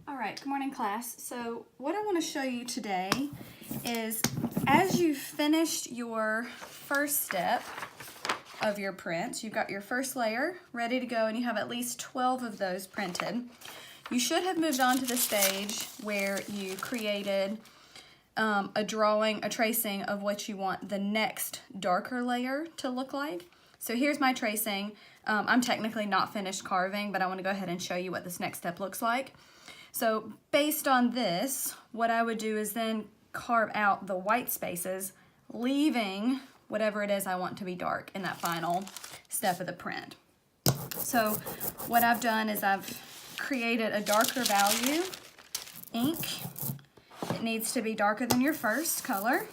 All right, good morning class. So what I want to show you today is as you've finished your first step of your print, you've got your first layer ready to go and you have at least 12 of those printed. You should have moved on to the stage where you created a drawing, a tracing of what you want the next darker layer to look like. So here's my tracing. I'm technically not finished carving, but I want to go ahead and show you what this next step looks like. So based on this, what I would do is then carve out the white spaces, leaving whatever it is I want to be dark in that final step of the print. So what I've done is I've created a darker value ink. It needs to be darker than your first color.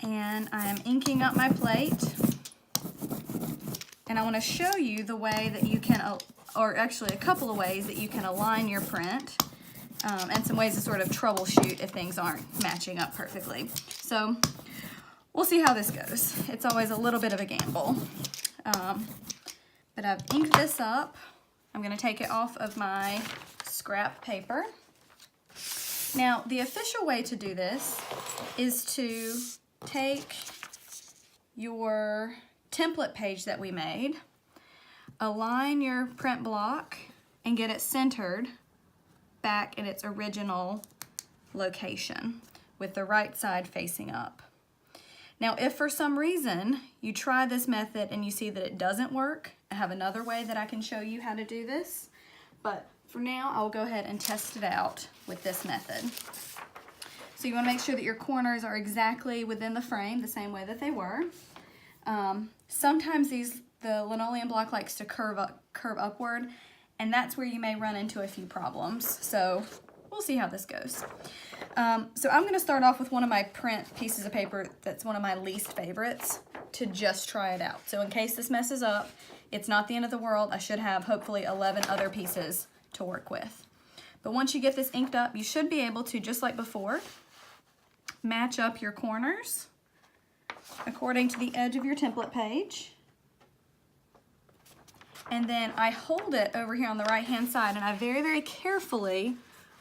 And I am inking up my plate. And I want to show you the way that you can, or actually a couple of ways that you can align your print and some ways to sort of troubleshoot if things aren't matching up perfectly. So we'll see how this goes. It's always a little bit of a gamble. But I've inked this up. I'm going to take it off of my scrap paper. Now, the official way to do this is to take your template page that we made, align your print block, and get it centered back in its original location with the right side facing up. Now, if for some reason you try this method and you see that it doesn't work, I have another way that I can show you how to do this, but for now, I'll go ahead and test it out with this method. So you want to make sure that your corners are exactly within the frame, the same way that they were. Sometimes the linoleum block likes to curve upward, and that's where you may run into a few problems. So we'll see how this goes. So I'm going to start off with one of my print pieces of paper that's one of my least favorites to just try it out. So in case this messes up, it's not the end of the world. I should have hopefully 11 other pieces to work with. But once you get this inked up, you should be able to, just like before, match up your corners according to the edge of your template page. And then I hold it over here on the right hand side and I very, very carefully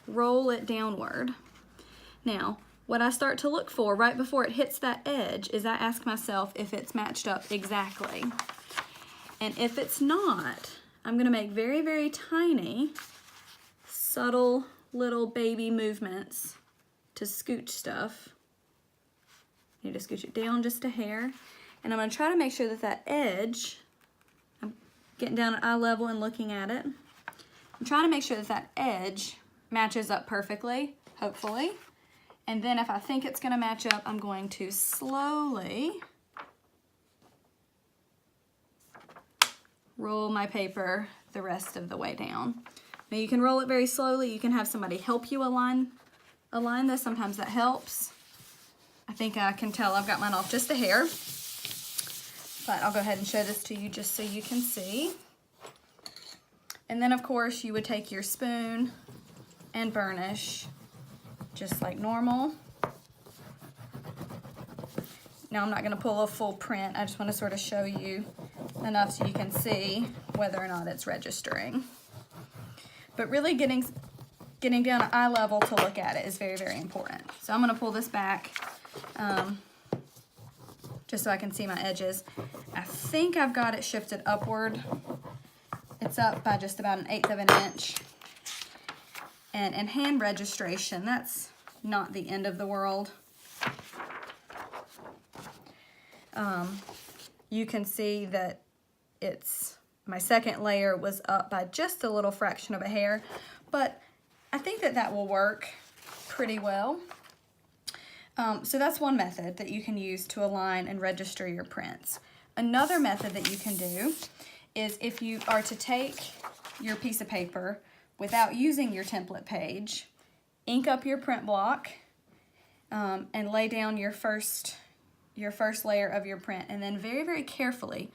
roll it downward. Now, what I start to look for right before it hits that edge is I ask myself if it's matched up exactly. And if it's not, I'm going to make very, very tiny, subtle little baby movements to scooch stuff. I need to scooch it down just a hair. And I'm going to try to make sure that that edge, I'm getting down at eye level and looking at it. I'm trying to make sure that that edge matches up perfectly, hopefully. And then if I think it's going to match up, I'm going to slowly roll my paper the rest of the way down. Now you can roll it very slowly. You can have somebody help you align this. Sometimes that helps. I think I can tell I've got mine off just a hair. But I'll go ahead and show this to you just so you can see. And then of course you would take your spoon and burnish just like normal. Now I'm not going to pull a full print. I just want to sort of show you enough so you can see whether or not it's registering. But really getting down at eye level to look at it is very, very important. So I'm going to pull this back just so I can see my edges. I think I've got it shifted upward. It's up by just about 1/8 of an inch. And in hand registration, that's not the end of the world. You can see that my second layer was up by just a little fraction of a hair, but I think that will work pretty well. So that's one method that you can use to align and register your prints. Another method that you can do is if you are to take your piece of paper without using your template page, ink up your print block, and lay down your first layer of your print, and then very, very carefully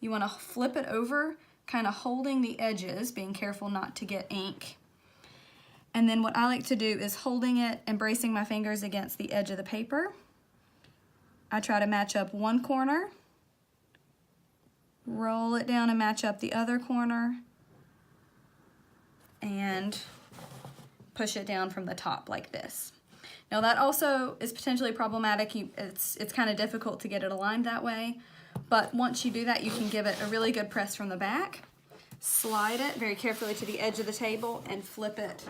you want to flip it over, kind of holding the edges, being careful not to get ink. And then what I like to do is holding it and bracing my fingers against the edge of the paper. I try to match up one corner, roll it down and match up the other corner, and push it down from the top like this. Now that also is potentially problematic. It's kind of difficult to get it aligned that way, but once you do that, you can give it a really good press from the back, slide it very carefully to the edge of the table, and flip it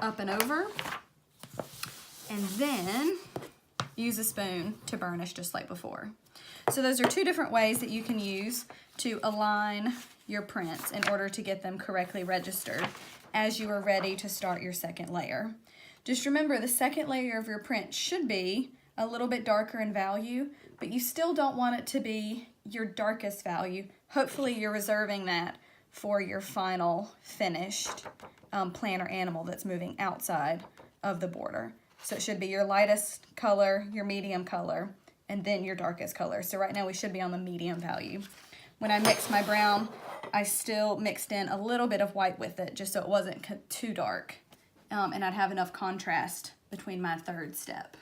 up and over, and then use a spoon to burnish just like before. So those are two different ways that you can use to align your prints in order to get them correctly registered as you are ready to start your second layer. Just remember, the second layer of your print should be a little bit darker in value, but you still don't want it to be your darkest value. Hopefully you're reserving that for your final finished plant or animal that's moving outside of the border. So it should be your lightest color, your medium color, and then your darkest color. So right now we should be on the medium value. When I mixed my brown, I still mixed in a little bit of white with it just so it wasn't too dark. And I'd have enough contrast between my third step.